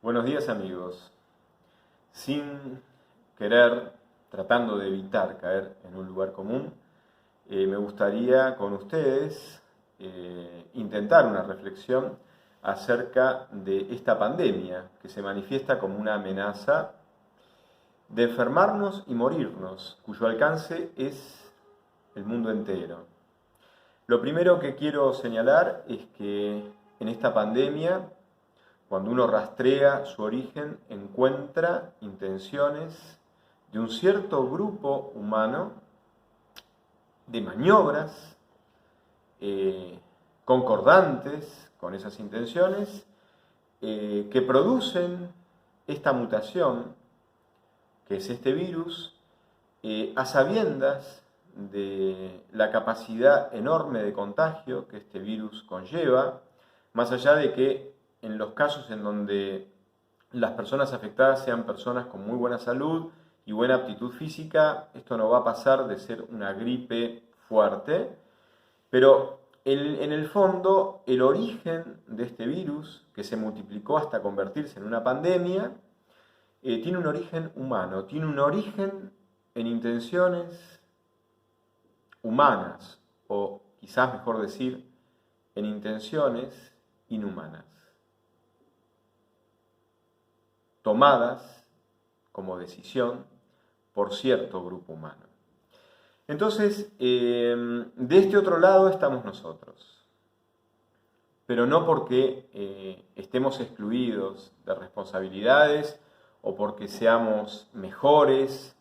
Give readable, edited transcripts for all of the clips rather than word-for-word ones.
Buenos días amigos. Sin querer, tratando de evitar caer en un lugar común, me gustaría con ustedes intentar una reflexión acerca de esta pandemia que se manifiesta como una amenaza de enfermarnos y morirnos, cuyo alcance es el mundo entero. Lo primero que quiero señalar es que en esta pandemia, cuando uno rastrea su origen, encuentra intenciones de un cierto grupo humano de maniobras concordantes con esas intenciones que producen esta mutación, que es este virus, a sabiendas de la capacidad enorme de contagio que este virus conlleva, más allá de que en los casos en donde las personas afectadas sean personas con muy buena salud y buena aptitud física, esto no va a pasar de ser una gripe fuerte, pero en el fondo el origen de este virus, que se multiplicó hasta convertirse en una pandemia, tiene un origen humano, tiene un origen en intenciones humanas, o quizás mejor decir, en intenciones inhumanas, tomadas como decisión por cierto grupo humano. Entonces, de este otro lado estamos nosotros, pero no porque estemos excluidos de responsabilidades o porque seamos mejores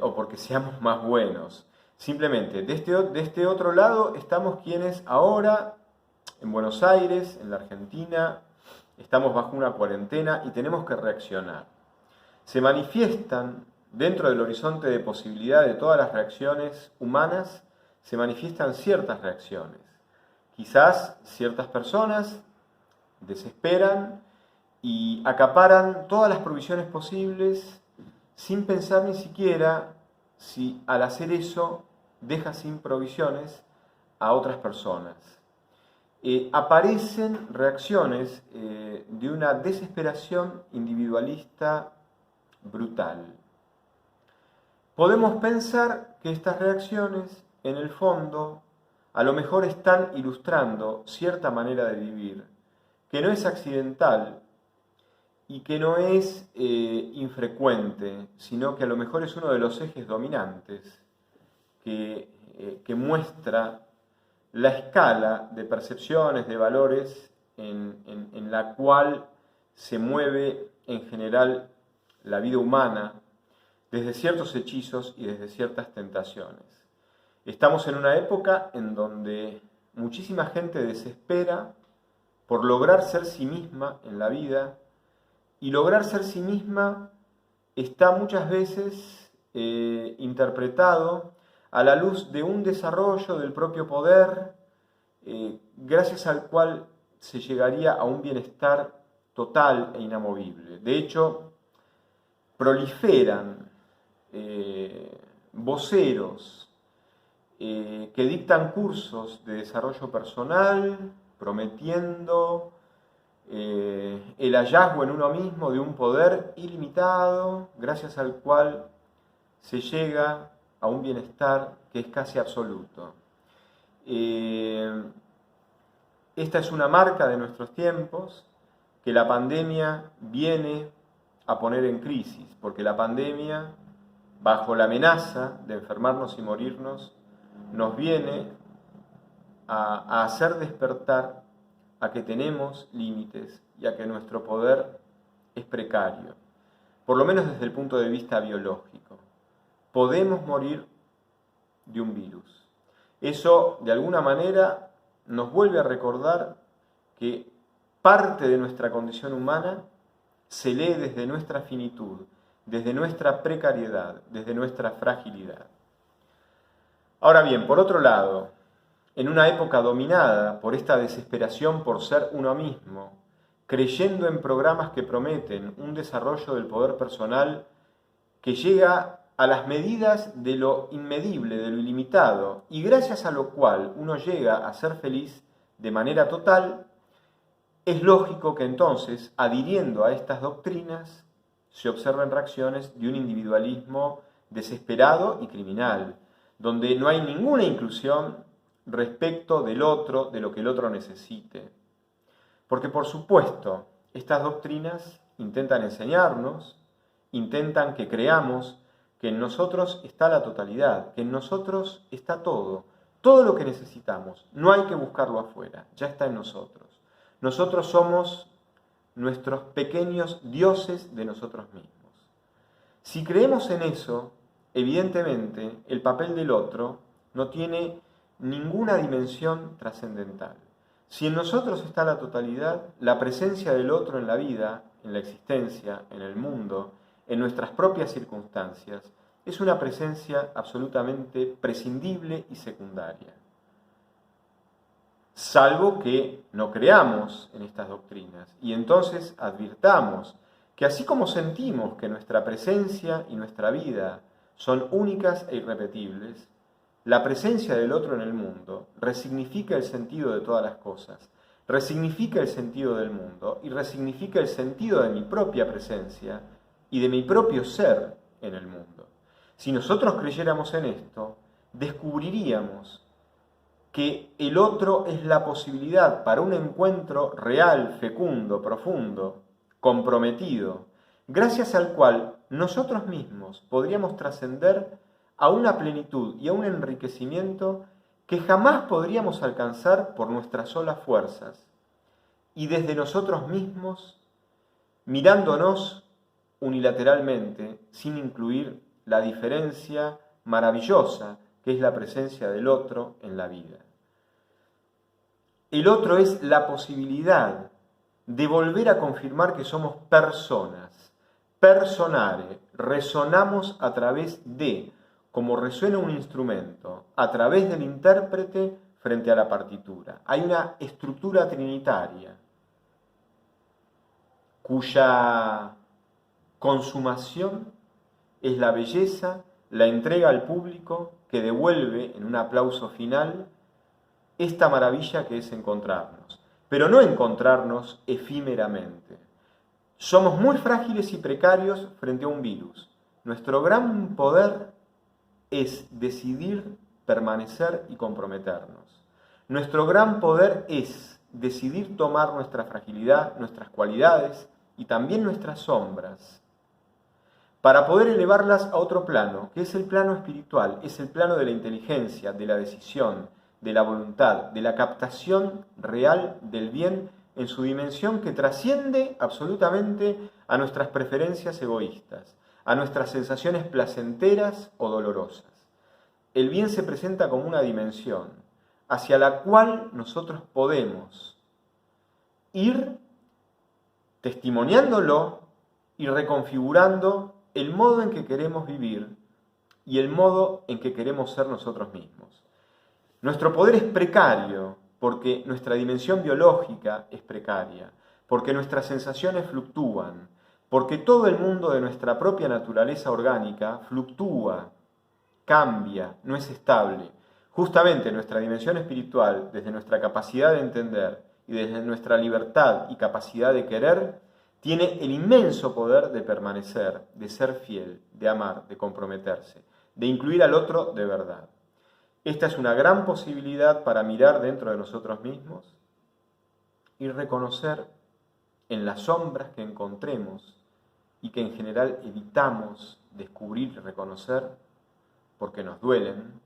o porque seamos más buenos. Simplemente, de este otro lado estamos quienes ahora, en Buenos Aires, en la Argentina, estamos bajo una cuarentena y tenemos que reaccionar. Se manifiestan, dentro del horizonte de posibilidad de todas las reacciones humanas, se manifiestan ciertas reacciones. Quizás ciertas personas desesperan y acaparan todas las provisiones posibles sin pensar ni siquiera si al hacer eso deja sin provisiones a otras personas. Aparecen reacciones de una desesperación individualista brutal. Podemos pensar que estas reacciones, en el fondo, a lo mejor están ilustrando cierta manera de vivir, que no es accidental y que no es infrecuente, sino que a lo mejor es uno de los ejes dominantes que muestra la escala de percepciones, de valores en la cual se mueve en general la vida humana desde ciertos hechizos y desde ciertas tentaciones. Estamos en una época en donde muchísima gente desespera por lograr ser sí misma en la vida, y lograr ser sí misma está muchas veces interpretado a la luz de un desarrollo del propio poder, gracias al cual se llegaría a un bienestar total e inamovible. De hecho, proliferan voceros que dictan cursos de desarrollo personal, prometiendo el hallazgo en uno mismo de un poder ilimitado, gracias al cual se llega a un bienestar que es casi absoluto. Esta es una marca de nuestros tiempos que la pandemia viene a poner en crisis, porque la pandemia, bajo la amenaza de enfermarnos y morirnos, nos viene a hacer despertar a que tenemos límites y a que nuestro poder es precario, por lo menos desde el punto de vista biológico. Podemos morir de un virus. Eso, de alguna manera, nos vuelve a recordar que parte de nuestra condición humana se lee desde nuestra finitud, desde nuestra precariedad, desde nuestra fragilidad. Ahora bien, por otro lado, en una época dominada por esta desesperación por ser uno mismo, creyendo en programas que prometen un desarrollo del poder personal que llega a las medidas de lo inmedible, de lo ilimitado, y gracias a lo cual uno llega a ser feliz de manera total, es lógico que entonces, adhiriendo a estas doctrinas, se observen reacciones de un individualismo desesperado y criminal, donde no hay ninguna inclusión respecto del otro, de lo que el otro necesite. Porque por supuesto, estas doctrinas intentan enseñarnos, intentan que creamos que en nosotros está la totalidad, que en nosotros está todo lo que necesitamos. No hay que buscarlo afuera, ya está en nosotros. Nosotros somos nuestros pequeños dioses de nosotros mismos. Si creemos en eso, evidentemente el papel del otro no tiene ninguna dimensión trascendental. Si en nosotros está la totalidad, la presencia del otro en la vida, en la existencia, en el mundo, en nuestras propias circunstancias, es una presencia absolutamente prescindible y secundaria. Salvo que no creamos en estas doctrinas y entonces advirtamos que así como sentimos que nuestra presencia y nuestra vida son únicas e irrepetibles, la presencia del otro en el mundo resignifica el sentido de todas las cosas, resignifica el sentido del mundo y resignifica el sentido de mi propia presencia y de mi propio ser en el mundo. Si nosotros creyéramos en esto, descubriríamos que el otro es la posibilidad para un encuentro real, fecundo, profundo, comprometido, gracias al cual nosotros mismos podríamos trascender a una plenitud y a un enriquecimiento que jamás podríamos alcanzar por nuestras solas fuerzas, y desde nosotros mismos, mirándonos unilateralmente, sin incluir la diferencia maravillosa que es la presencia del otro en la vida. El otro es la posibilidad de volver a confirmar que somos personas, personare, resonamos a través de, como resuena un instrumento, a través del intérprete frente a la partitura. Hay una estructura trinitaria cuya consumación es la belleza, la entrega al público que devuelve en un aplauso final esta maravilla que es encontrarnos, pero no encontrarnos efímeramente. Somos muy frágiles y precarios frente a un virus. Nuestro gran poder es decidir permanecer y comprometernos. Nuestro gran poder es decidir tomar nuestra fragilidad, nuestras cualidades y también nuestras sombras, para poder elevarlas a otro plano, que es el plano espiritual, es el plano de la inteligencia, de la decisión, de la voluntad, de la captación real del bien en su dimensión que trasciende absolutamente a nuestras preferencias egoístas, a nuestras sensaciones placenteras o dolorosas. El bien se presenta como una dimensión hacia la cual nosotros podemos ir testimoniándolo y reconfigurando el modo en que queremos vivir y el modo en que queremos ser nosotros mismos. Nuestro poder es precario porque nuestra dimensión biológica es precaria, porque nuestras sensaciones fluctúan, porque todo el mundo de nuestra propia naturaleza orgánica fluctúa, cambia, no es estable. Justamente nuestra dimensión espiritual, desde nuestra capacidad de entender y desde nuestra libertad y capacidad de querer, tiene el inmenso poder de permanecer, de ser fiel, de amar, de comprometerse, de incluir al otro de verdad. Esta es una gran posibilidad para mirar dentro de nosotros mismos y reconocer en las sombras que encontremos y que en general evitamos descubrir y reconocer porque nos duelen,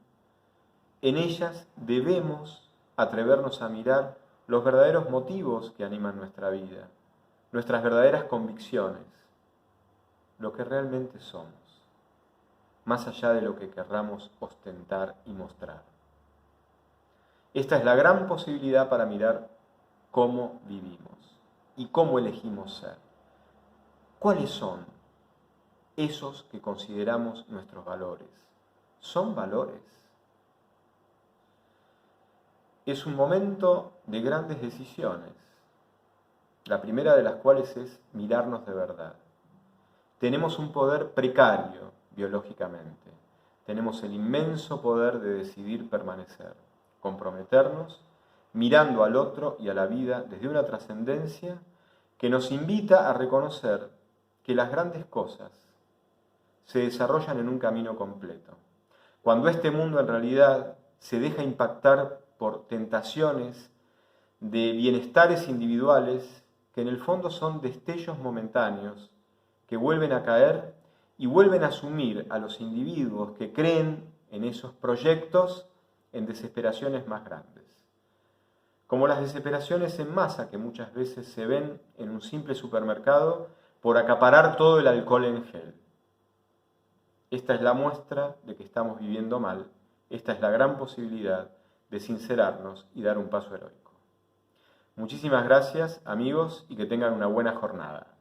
en ellas debemos atrevernos a mirar los verdaderos motivos que animan nuestra vida, nuestras verdaderas convicciones, lo que realmente somos, más allá de lo que querramos ostentar y mostrar. Esta es la gran posibilidad para mirar cómo vivimos y cómo elegimos ser. ¿Cuáles son esos que consideramos nuestros valores? ¿Son valores? Es un momento de grandes decisiones, la primera de las cuales es mirarnos de verdad. Tenemos un poder precario biológicamente, tenemos el inmenso poder de decidir permanecer, comprometernos mirando al otro y a la vida desde una trascendencia que nos invita a reconocer que las grandes cosas se desarrollan en un camino completo. Cuando este mundo en realidad se deja impactar por tentaciones de bienestares individuales que en el fondo son destellos momentáneos que vuelven a caer y vuelven a sumir a los individuos que creen en esos proyectos en desesperaciones más grandes. Como las desesperaciones en masa que muchas veces se ven en un simple supermercado por acaparar todo el alcohol en gel. Esta es la muestra de que estamos viviendo mal, esta es la gran posibilidad de sincerarnos y dar un paso heroico. Muchísimas gracias, amigos, y que tengan una buena jornada.